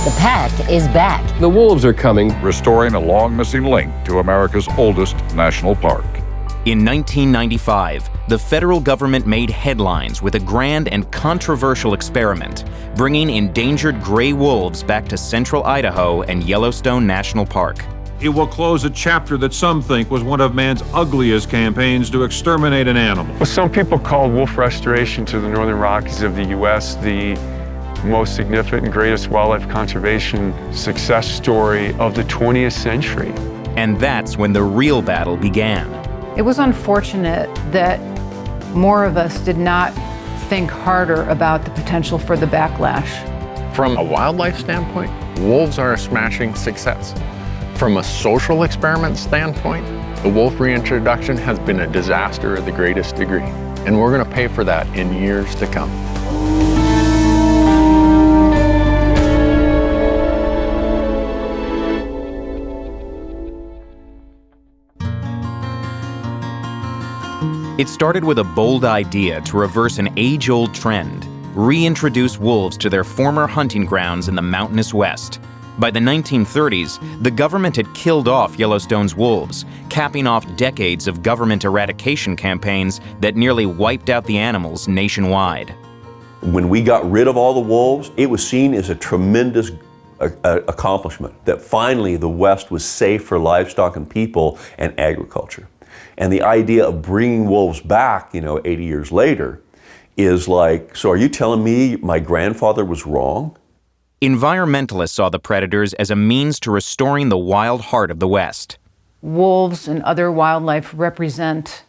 The pack is back. The wolves are coming. Restoring a long-missing link to America's oldest national park. In 1995, the federal government made headlines with a grand and controversial experiment, bringing endangered gray wolves back to central Idaho and Yellowstone National Park. It will close a chapter that some think was one of man's ugliest campaigns to exterminate an animal. Well, some people call wolf restoration to the Northern Rockies of the U.S. the most significant and greatest wildlife conservation success story of the 20th century. And that's when the real battle began. It was unfortunate that more of us did not think harder about the potential for the backlash. From a wildlife standpoint, wolves are a smashing success. From a social experiment standpoint, the wolf reintroduction has been a disaster of the greatest degree, and we're going to pay for that in years to come. It started with a bold idea to reverse an age-old trend, reintroduce wolves to their former hunting grounds in the mountainous West. By the 1930s, the government had killed off Yellowstone's wolves, capping off decades of government eradication campaigns that nearly wiped out the animals nationwide. When we got rid of all the wolves, it was seen as a tremendous accomplishment, that finally the West was safe for livestock and people and agriculture. And the idea of bringing wolves back, 80 years later, is like, so are you telling me my grandfather was wrong? Environmentalists saw the predators as a means to restoring the wild heart of the West. Wolves and other wildlife represent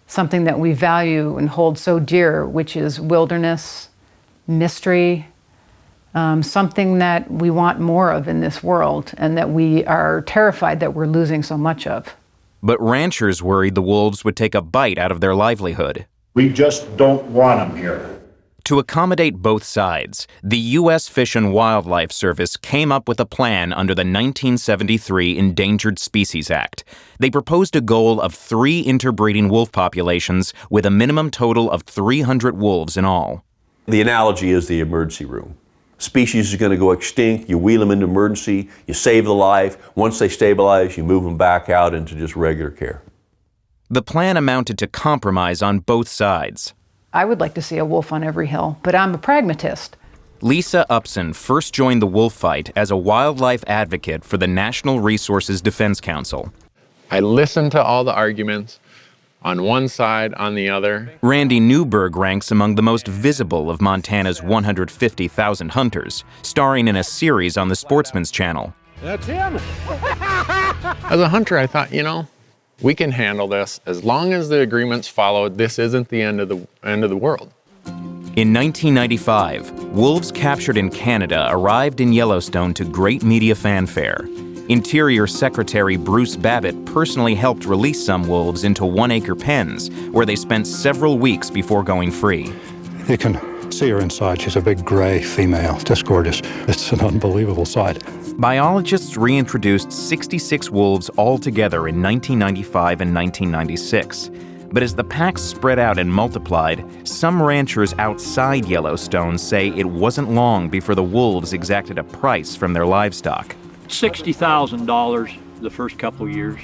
something that we value and hold so dear, which is wilderness, mystery, something that we want more of in this world and that we are terrified that we're losing so much of. But ranchers worried the wolves would take a bite out of their livelihood. We just don't want them here. To accommodate both sides, the U.S. Fish and Wildlife Service came up with a plan under the 1973 Endangered Species Act. They proposed a goal of 3 interbreeding wolf populations with a minimum total of 300 wolves in all. The analogy is the emergency room. Species is going to go extinct, you wheel them into emergency, you save the life. Once they stabilize, you move them back out into just regular care. The plan amounted to compromise on both sides. I would like to see a wolf on every hill, but I'm a pragmatist. Lisa Upson first joined the wolf fight as a wildlife advocate for the National Resources Defense Council. I listened to all the arguments on one side, on the other. Randy Newberg ranks among the most visible of Montana's 150,000 hunters, starring in a series on the Sportsman's Channel. That's him. As a hunter, I thought, we can handle this. As long as the agreement's followed, this isn't the end of the world. In 1995, wolves captured in Canada arrived in Yellowstone to great media fanfare. Interior Secretary Bruce Babbitt personally helped release some wolves into 1-acre pens, where they spent several weeks before going free. You can see her inside. She's a big gray female, just gorgeous. It's an unbelievable sight. Biologists reintroduced 66 wolves altogether in 1995 and 1996. But as the packs spread out and multiplied, some ranchers outside Yellowstone say it wasn't long before the wolves exacted a price from their livestock. $60,000 the first couple years.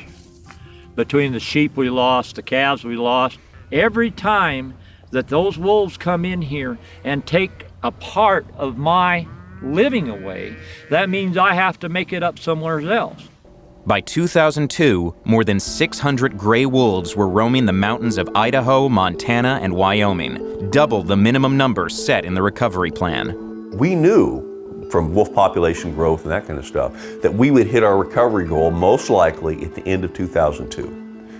Between the sheep we lost, the calves we lost, every time that those wolves come in here and take a part of my living away, that means I have to make it up somewhere else. By 2002, more than 600 gray wolves were roaming the mountains of Idaho, Montana, and Wyoming, double the minimum number set in the recovery plan. We knew from wolf population growth and that kind of stuff that we would hit our recovery goal most likely at the end of 2002.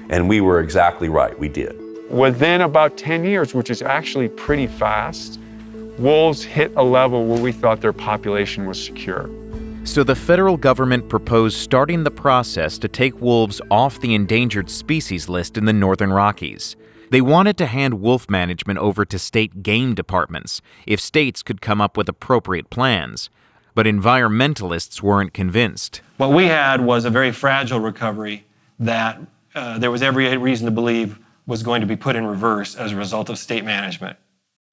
And we were exactly right, we did. Within about 10 years, which is actually pretty fast, wolves hit a level where we thought their population was secure. So the federal government proposed starting the process to take wolves off the endangered species list in the Northern Rockies. They wanted to hand wolf management over to state game departments if states could come up with appropriate plans. But environmentalists weren't convinced. What we had was a very fragile recovery that there was every reason to believe was going to be put in reverse as a result of state management.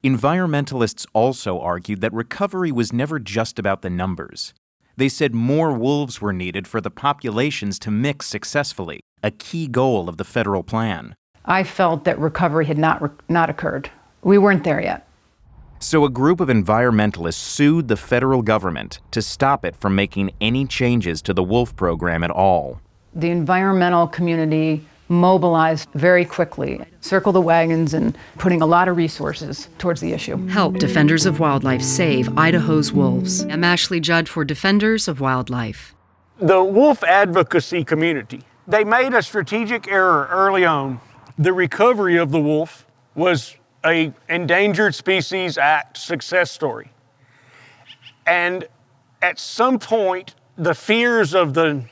Environmentalists also argued that recovery was never just about the numbers. They said more wolves were needed for the populations to mix successfully, a key goal of the federal plan. I felt that recovery had not occurred. We weren't there yet. So a group of environmentalists sued the federal government to stop it from making any changes to the wolf program at all. The environmental community mobilized very quickly, circled the wagons and putting a lot of resources towards the issue. Help Defenders of Wildlife save Idaho's wolves. I'm Ashley Judd for Defenders of Wildlife. The wolf advocacy community, they made a strategic error early on. The recovery of the wolf was an Endangered Species Act success story. And at some point, the fears of the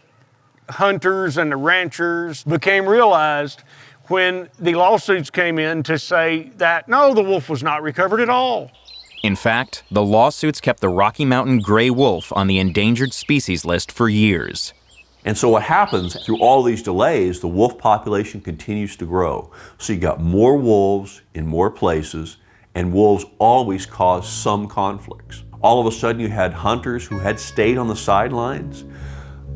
hunters and the ranchers became realized when the lawsuits came in to say that, no, the wolf was not recovered at all. In fact, the lawsuits kept the Rocky Mountain gray wolf on the endangered species list for years. And so what happens through all these delays, the wolf population continues to grow. So you got more wolves in more places, and wolves always cause some conflicts. All of a sudden you had hunters who had stayed on the sidelines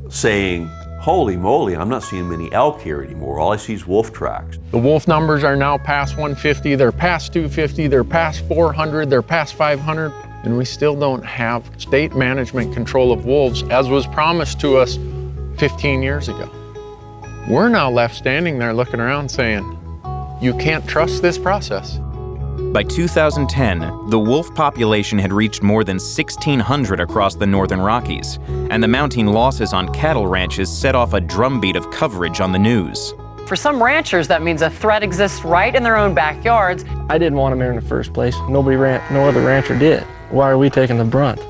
saying, holy moly, I'm not seeing many elk here anymore. All I see is wolf tracks. The wolf numbers are now past 150, they're past 250, they're past 400, they're past 500, and we still don't have state management control of wolves as was promised to us 15 years ago. We're now left standing there looking around saying, you can't trust this process. By 2010, the wolf population had reached more than 1,600 across the northern Rockies, and the mounting losses on cattle ranches set off a drumbeat of coverage on the news. For some ranchers, that means a threat exists right in their own backyards. I didn't want them here in the first place. No other rancher did. Why are we taking the brunt?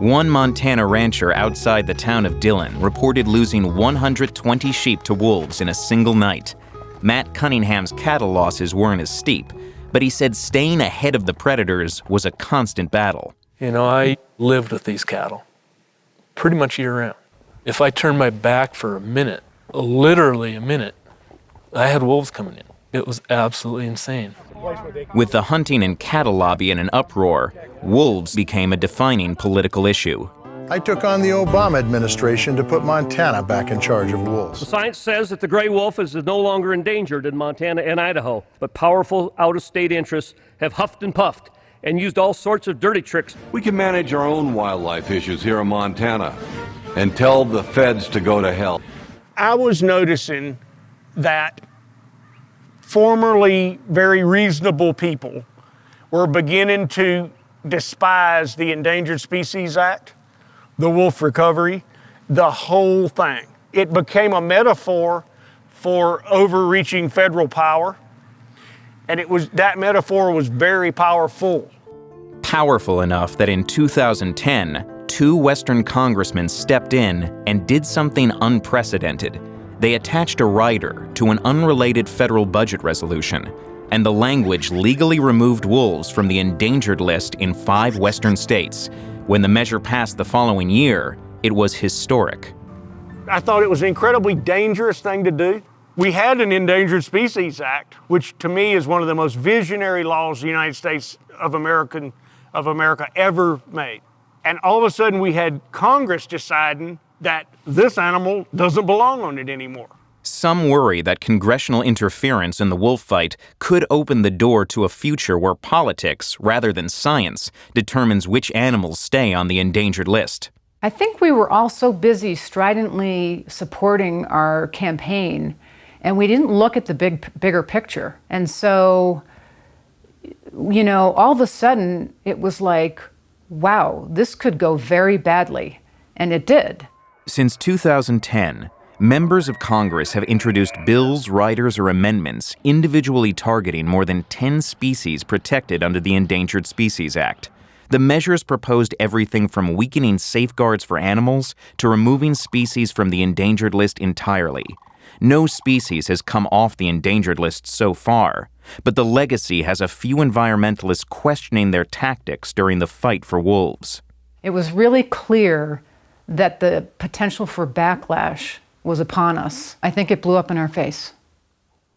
One Montana rancher outside the town of Dillon reported losing 120 sheep to wolves in a single night. Matt Cunningham's cattle losses weren't as steep, but he said staying ahead of the predators was a constant battle. You know, I lived with these cattle pretty much year-round. If I turned my back for a minute, literally a minute, I had wolves coming in. It was absolutely insane. With the hunting and cattle lobby in an uproar, wolves became a defining political issue. I took on the Obama administration to put Montana back in charge of wolves. The science says that the gray wolf is no longer endangered in Montana and Idaho, but powerful out-of-state interests have huffed and puffed and used all sorts of dirty tricks. We can manage our own wildlife issues here in Montana and tell the feds to go to hell. I was noticing that formerly very reasonable people were beginning to despise the Endangered Species Act, the wolf recovery, the whole thing. It became a metaphor for overreaching federal power, and that metaphor was very powerful. Powerful enough that in 2010, two Western congressmen stepped in and did something unprecedented. They attached a rider to an unrelated federal budget resolution, and the language legally removed wolves from the endangered list in 5 Western states. When the measure passed the following year, it was historic. I thought it was an incredibly dangerous thing to do. We had an Endangered Species Act, which to me is one of the most visionary laws the United States of America ever made. And all of a sudden we had Congress deciding that this animal doesn't belong on it anymore. Some worry that congressional interference in the wolf fight could open the door to a future where politics, rather than science, determines which animals stay on the endangered list. I think we were all so busy stridently supporting our campaign, and we didn't look at the bigger picture. And so, you know, all of a sudden it was like, wow, this could go very badly. And it did. Since 2010, members of Congress have introduced bills, riders, or amendments individually targeting more than 10 species protected under the Endangered Species Act. The measures proposed everything from weakening safeguards for animals to removing species from the endangered list entirely. No species has come off the endangered list so far, but the legacy has a few environmentalists questioning their tactics during the fight for wolves. It was really clear that the potential for backlash was upon us. I think it blew up in our face.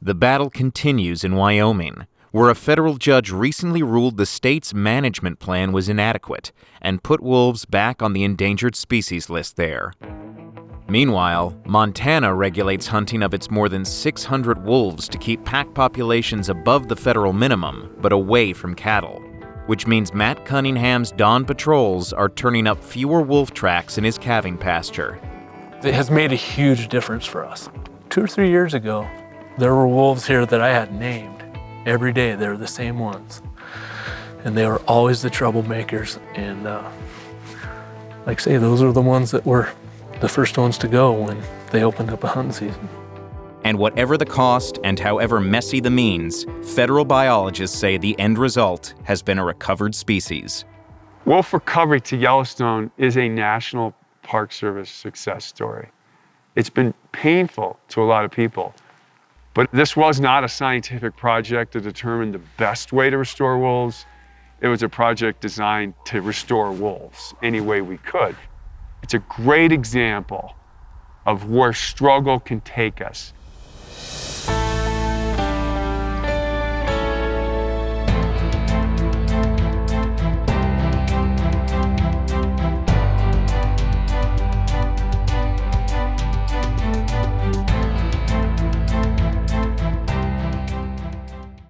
The battle continues in Wyoming, where a federal judge recently ruled the state's management plan was inadequate and put wolves back on the endangered species list there. Meanwhile, Montana regulates hunting of its more than 600 wolves to keep pack populations above the federal minimum, but away from cattle, which means Matt Cunningham's dawn patrols are turning up fewer wolf tracks in his calving pasture. It has made a huge difference for us. 2 or 3 years ago, there were wolves here that I had named. Every day they were the same ones. And they were always the troublemakers. And like I say, those are the ones that were the first ones to go when they opened up a hunting season. And whatever the cost and however messy the means, federal biologists say the end result has been a recovered species. Wolf recovery to Yellowstone is a National Park Service success story. It's been painful to a lot of people, but this was not a scientific project to determine the best way to restore wolves. It was a project designed to restore wolves any way we could. It's a great example of where struggle can take us